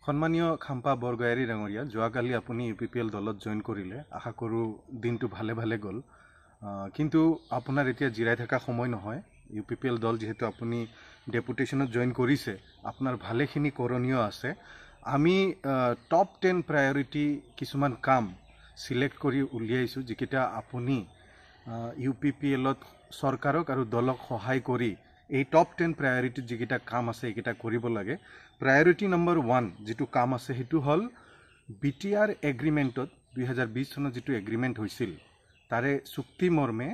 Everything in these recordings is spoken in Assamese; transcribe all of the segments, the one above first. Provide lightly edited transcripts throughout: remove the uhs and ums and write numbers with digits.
সন্মানীয় খাম্পা বৰগয়াৰী ডাঙৰীয়া, যোৱাকালি আপুনি UPPL দলত জইন কৰিলে। আশা কৰোঁ দিনটো ভালে ভালে গ'ল। কিন্তু আপোনাৰ এতিয়া জিৰাই থকা সময় নহয়। UPPL দল যিহেতু আপুনি ডেপুটেশ্যনত জইন কৰিছে, আপোনাৰ ভালেখিনি কৰণীয় আছে। আমি টপ 10 প্ৰায়ৰিটি কিছুমান কাম চিলেক্ট কৰি উলিয়াইছোঁ, যিকেইটা আপুনি UPPLত চৰকাৰক আৰু দলক সহায় কৰি এই টপ 10 প্ৰায়ৰিটিত যিকেইটা কাম আছে এইকেইটা কৰিব লাগে। প্ৰায়ৰিটি নম্বৰ 1 যিটো কাম আছে সেইটো হ'ল BTR এগ্ৰিমেণ্টত 2020 চনত যিটো এগ্ৰিমেণ্ট হৈছিল তাৰে চুক্তি মৰ্মে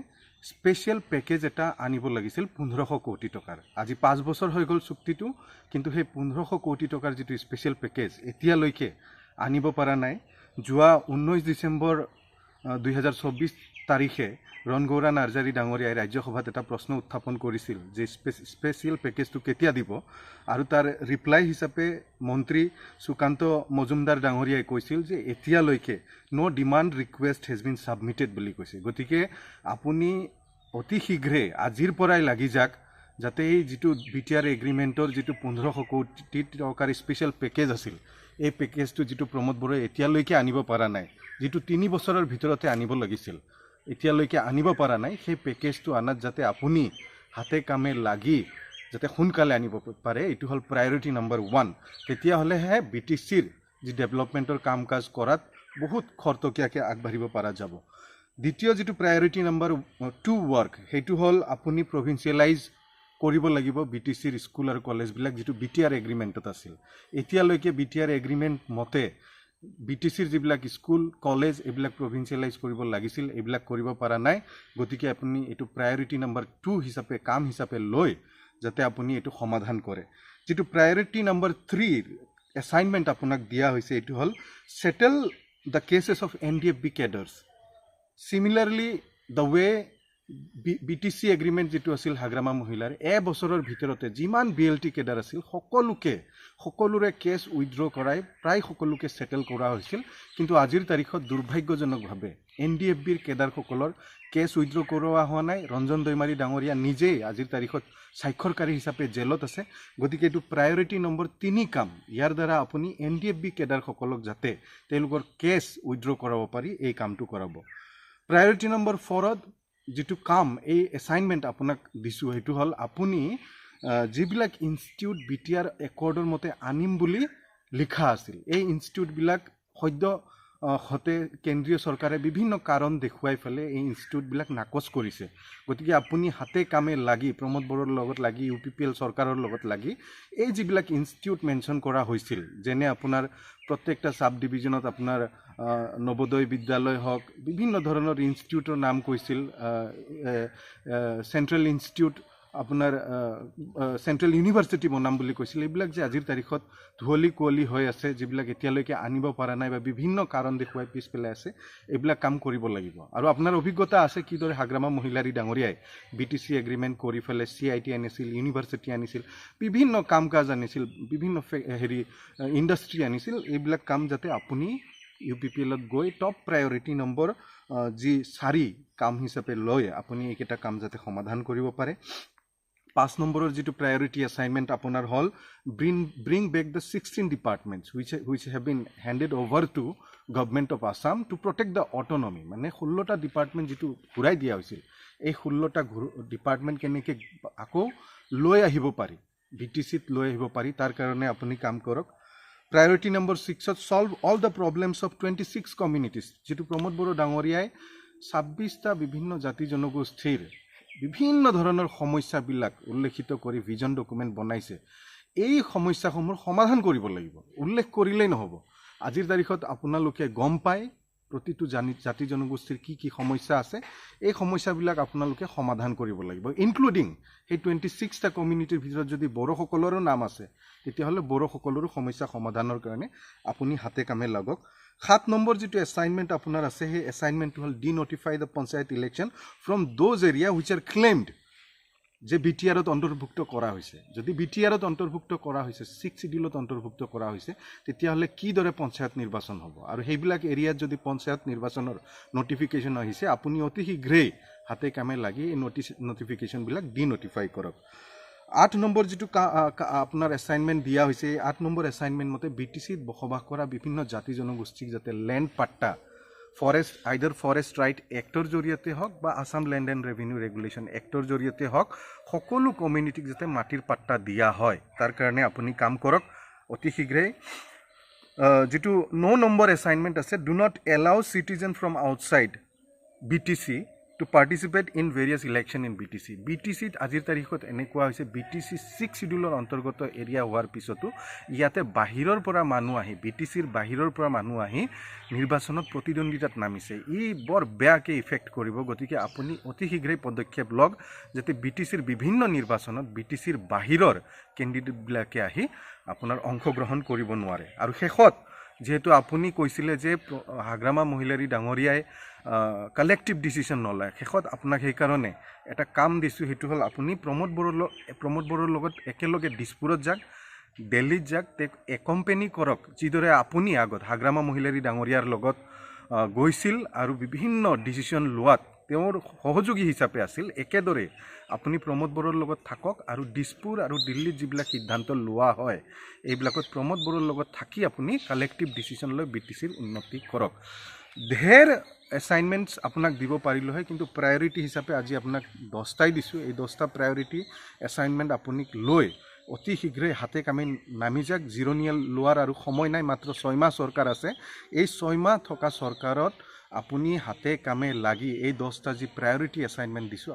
স্পেচিয়েল পেকেজ এটা আনিব লাগিছিল 1500 কোটি টকাৰ। আজি 5 বছৰ হৈ গ'ল চুক্তিটো, কিন্তু সেই 1500 কোটি টকাৰ যিটো স্পেচিয়েল পেকেজ এতিয়ালৈকে আনিব পৰা নাই। যোৱা 19 ডিচেম্বৰ 2024 তাৰিখে ৰণগৌৰা নাৰ্জাৰী ডাঙৰীয়াই ৰাজ্যসভাত এটা প্ৰশ্ন উত্থাপন কৰিছিল যে স্পেচিয়েল পেকেজটো কেতিয়া দিব, আৰু তাৰ ৰিপ্লাই হিচাপে মন্ত্ৰী সুকান্ত মজুমদাৰ ডাঙৰীয়াই কৈছিল যে এতিয়ালৈকে no demand request has been submitted বুলি কৈছে। গতিকে আপুনি অতি শীঘ্ৰে আজিৰ পৰাই লাগি যাওক, যাতে এই যিটো BTR এগ্ৰিমেণ্টৰ যিটো 1500 কোটি টকাৰ স্পেচিয়েল পেকেজ আছিল, এই পেকেজটো যিটো প্ৰমোদ বড়োৱে এতিয়ালৈকে আনিব পৰা নাই, যিটো 3 বছৰৰ ভিতৰতে আনিব লাগিছিল এতিয়ালৈকে আনিব পৰা নাই, সেই পেকেজটো আনাত যাতে আপুনি হাতে কামে লাগি যাতে সোনকালে আনিব পাৰে, এইটো হ'ল প্ৰায়ৰিটি নম্বৰ 1। তেতিয়াহ'লেহে BTCৰ যি ডেভেলপমেণ্টৰ কাম কাজ কৰাত বহুত খৰতকীয়াকৈ আগবাঢ়িব পৰা যাব। দ্বিতীয় যিটো প্ৰায়ৰিটি নম্বৰ 2 ৱৰ্ক, সেইটো হ'ল আপুনি প্ৰভিন্সিয়েলাইজ কৰিব লাগিব BTCৰ স্কুল আৰু কলেজবিলাক, যিটো BTR এগ্ৰিমেণ্টত আছিল। এতিয়ালৈকে BTR এগ্ৰিমেণ্ট মতে BTCৰ যিবিলাক স্কুল কলেজ এইবিলাক প্ৰভিন্সিয়েলাইজ কৰিব লাগিছিল, এইবিলাক কৰিব পৰা নাই। গতিকে আপুনি এইটো প্ৰায়ৰিটি নম্বৰ 2 হিচাপে কাম হিচাপে লৈ যাতে আপুনি এইটো সমাধান কৰে। যিটো প্ৰায়ৰিটি নম্বৰ 3 এছাইনমেণ্ট আপোনাক দিয়া হৈছে, এইটো হ'ল settle the cases of NDFB cadres. Similarly the way BTC agreement যিটো আছিল হাগ্ৰামা মহিলাৰ, এবছৰৰ ভিতৰতে যিমান BLT কেডাৰ আছিল সকলোৰে কেছ উইথড্ৰ কৰাই প্ৰায় সকলোকে সেটেল কৰা হৈছিল। কিন্তু আজিৰ তাৰিখত দুৰ্ভাগ্যজনকভাৱে NDFBৰ কেডাৰসকলৰ কেছ উইথড্ৰ কৰোৱা হোৱা নাই। ৰঞ্জন দৈমাৰী ডাঙৰীয়া নিজেই আজিৰ তাৰিখত স্বাক্ষৰকাৰী হিচাপে জেলত আছে। গতিকে এইটো প্ৰায়ৰিটি নম্বৰ 3 কাম। ইয়াৰ দ্বাৰা আপুনি NDFB কেডাৰসকলক যাতে তেওঁলোকৰ কেছ উইথড্ৰ কৰাব পাৰি এই কামটো কৰাব। প্ৰায়ৰিটি নম্বৰ 4ত যিটো কাম এই এছাইনমেণ্ট আপোনাক দিছোঁ, সেইটো হ'ল আপুনি যিবিলাক ইনষ্টিটিউট BTR একৰ্ডৰ মতে আনিম বুলি লিখা আছিল, এই ইনষ্টিটিউটবিলাক সদ্যহতে কেন্দ্ৰীয় চৰকাৰে বিভিন্ন কাৰণ দেখুৱাই ফেলে এই ইনষ্টিটিউটবিলাক নাকচ কৰিছে। গতিকে আপুনি হাতে কামে লাগি প্ৰমোদ বড়োৰ লগত লাগি UPPL চৰকাৰৰ লগত লাগি এই যিবিলাক ইনষ্টিটিউট মেনশ্যন কৰা হৈছিল, যেনে আপোনাৰ প্ৰত্যেকটা ছাব ডিভিজনত আপোনাৰ নবোদয় বিদ্যালয় হওক, বিভিন্ন ধৰণৰ ইনষ্টিটিউটৰ নাম কৈছিল, চেণ্ট্ৰেল ইনষ্টিটিউট আপোনাৰ চেণ্ট্ৰেল ইউনিভাৰ্চিটি বনাম বুলি কৈছিল। এইবিলাক যে আজিৰ তাৰিখত ধুৱলি কুঁৱলী হৈ আছে, যিবিলাক এতিয়ালৈকে আনিব পৰা নাই বা বিভিন্ন কাৰণ দেখুৱাই পিছ পেলাই আছে, এইবিলাক কাম কৰিব লাগিব। আৰু আপোনাৰ অভিজ্ঞতা আছে কিদৰে হাগ্ৰামা মহিলাৰী ডাঙৰীয়াই BTC এগ্ৰিমেণ্ট কৰি ফেলে CIT আনিছিল, ইউনিভাৰ্চিটি আনিছিল, বিভিন্ন কাম কাজ আনিছিল, বিভিন্ন ইণ্ডাষ্ট্ৰী আনিছিল। এইবিলাক কাম যাতে আপুনি UPPLত গৈ টপ প্ৰায়ৰিটি নম্বৰ যি 4 কাম হিচাপে লৈ আপুনি এইকেইটা কাম যাতে সমাধান কৰিব পাৰে। 5 নম্বৰৰ যিটো প্ৰায়ৰিটি এছাইনমেণ্ট আপোনাৰ হ'ল bring back the 16 departments which have been handed over to government of Assam to protect the autonomy. মানে 16টা ডিপাৰ্টমেণ্ট যিটো ঘূৰাই দিয়া হৈছিল, এই 16টা ডিপাৰ্টমেণ্ট কেনেকৈ আকৌ লৈ আহিব পাৰি, BTCত লৈ আহিব পাৰি, তাৰ কাৰণে আপুনি কাম কৰক। প্ৰায়ৰিটি নম্বৰ 6ত solve all the problems of 26 communities, যিটো প্ৰমোদ বড়ো ডাঙৰীয়াই 26টা বিভিন্ন জাতি জনগোষ্ঠীৰ বিভিন্ন ধৰণৰ সমস্যাবিলাক উল্লেখিত কৰি ভিজন ডকুমেণ্ট বনাইছে। এই সমস্যাসমূহ সমাধান কৰিব লাগিব, উল্লেখ কৰিলেই নহ'ব। আজিৰ তাৰিখত আপোনালোকে গম পায় প্ৰতিটো জাতি জনগোষ্ঠীৰ কি সমস্যা আছে, এই সমস্যাবিলাক আপোনালোকে সমাধান কৰিব লাগিব। ইনক্লুডিং সেই 26টা কমিউনিটিৰ ভিতৰত যদি বড়োসকলৰো নাম আছে, তেতিয়াহ'লে বড়োসকলৰো সমস্যা সমাধানৰ কাৰণে আপুনি হাতে কামে লাগক। 7 নম্বৰ যিটো এছাইনমেণ্ট আপোনাৰ আছে, সেই এছাইনমেণ্টটো হ'ল denotify the panchayat election from those area which are claimed যে BTRত অন্তৰ্ভুক্ত কৰা হৈছে। যদি BTRত অন্তৰ্ভুক্ত কৰা হৈছে, 6 শিডিউলত অন্তৰ্ভুক্ত কৰা হৈছে, তেতিয়াহ'লে কিদৰে পঞ্চায়ত নিৰ্বাচন হ'ব? আৰু সেইবিলাক এৰিয়াত যদি পঞ্চায়ত নিৰ্বাচনৰ নটিফিকেশ্যন আহিছে, আপুনি অতি শীঘ্ৰেই হাতে কামে লাগি এই নটিফিকেশ্যনবিলাক ডিন'টিফাই কৰক। 8 নম্বৰ যিটো আপোনাৰ এছাইনমেণ্ট দিয়া হৈছে এই 8 নম্বৰ এছাইনমেণ্ট মতে BTCত বসবাস কৰা বিভিন্ন জাতি জনগোষ্ঠীক যাতে লেণ্ড পাট্টা ফৰেষ্ট আইদাৰ ফৰেষ্ট ৰাইট এক্টৰ জৰিয়তে হওক বা Assam land and revenue regulation actor জৰিয়তে হওক সকলো কমিউনিটিক যাতে মাটিৰ পাট্টা দিয়া হয় তাৰ কাৰণে আপুনি কাম কৰক অতি শীঘ্ৰেই যিটো 9 নম্বৰ এছাইনমেণ্ট আছে do not allow citizen from outside BTC to participate in various election in BTC. BTCত আজিৰ তাৰিখত এনেকুৱা হৈছে BTC 6 শিডিউলৰ অন্তৰ্গত এৰিয়া হোৱাৰ পিছতো ইয়াতে বাহিৰৰ পৰা মানুহ আহি BTCৰ বাহিৰৰ পৰা মানুহ আহি নিৰ্বাচনত প্ৰতিদ্বন্দ্বিতাত নামিছে ই বৰ বেয়াকৈ ইফেক্ট কৰিব গতিকে আপুনি অতি শীঘ্ৰেই পদক্ষেপ লওক যাতে BTCৰ বিভিন্ন নিৰ্বাচনত BTCৰ বাহিৰৰ কেণ্ডিডেটবিলাকে আহি আপোনাৰ অংশগ্ৰহণ কৰিব নোৱাৰে আৰু শেষত যেহেতু আপুনি কৈছিলে যে হাগ্ৰামা মহিলাৰী ডাঙৰীয়াই কালেক্টিভ ডিচিশ্যন নলয় শেষত আপোনাক সেইকাৰণে এটা কাম দিছোঁ সেইটো হ'ল আপুনি প্ৰমোদ বড়োৰ লগত একেলগে দিছপুৰত যাওক দিল্লীত যাওক তেওঁক একম্পেনি কৰক যিদৰে আপুনি আগত হাগ্ৰামা মহিলাৰী ডাঙৰীয়াৰ লগত গৈছিল আৰু বিভিন্ন ডিচিশ্যন লোৱাত তেওঁৰ সহযোগী হিচাপে আছিল একেদৰে আপুনি প্ৰমোদ বড়োৰ লগত থাকক আৰু দিছপুৰ আৰু দিল্লীত যিবিলাক সিদ্ধান্ত লোৱা হয় এইবিলাকত প্ৰমোদ বড়োৰ লগত থাকি আপুনি কালেক্টিভ ডিচিশ্যন লৈ BTCৰ উন্নতি কৰক ঢেৰ এছাইনমেণ্টছ আপোনাক দিব পাৰিলোঁ হয় কিন্তু প্ৰায়ৰিটি হিচাপে আজি আপোনাক 10টাই দিছোঁ এই 10টা প্ৰায়ৰিটি এছাইনমেণ্ট আপুনি লৈ অতি শীঘ্ৰেই হাতে কামে নামি যাওক জিৰণীয়া লোৱাৰ আৰু সময় নাই মাত্ৰ 6 মাহ চৰকাৰ আছে এই 6 মাহ থকা চৰকাৰত আপুনি হাতে কামে লাগি এই 10টা যি প্ৰায়ৰিটি এছাইনমেণ্ট দিছোঁ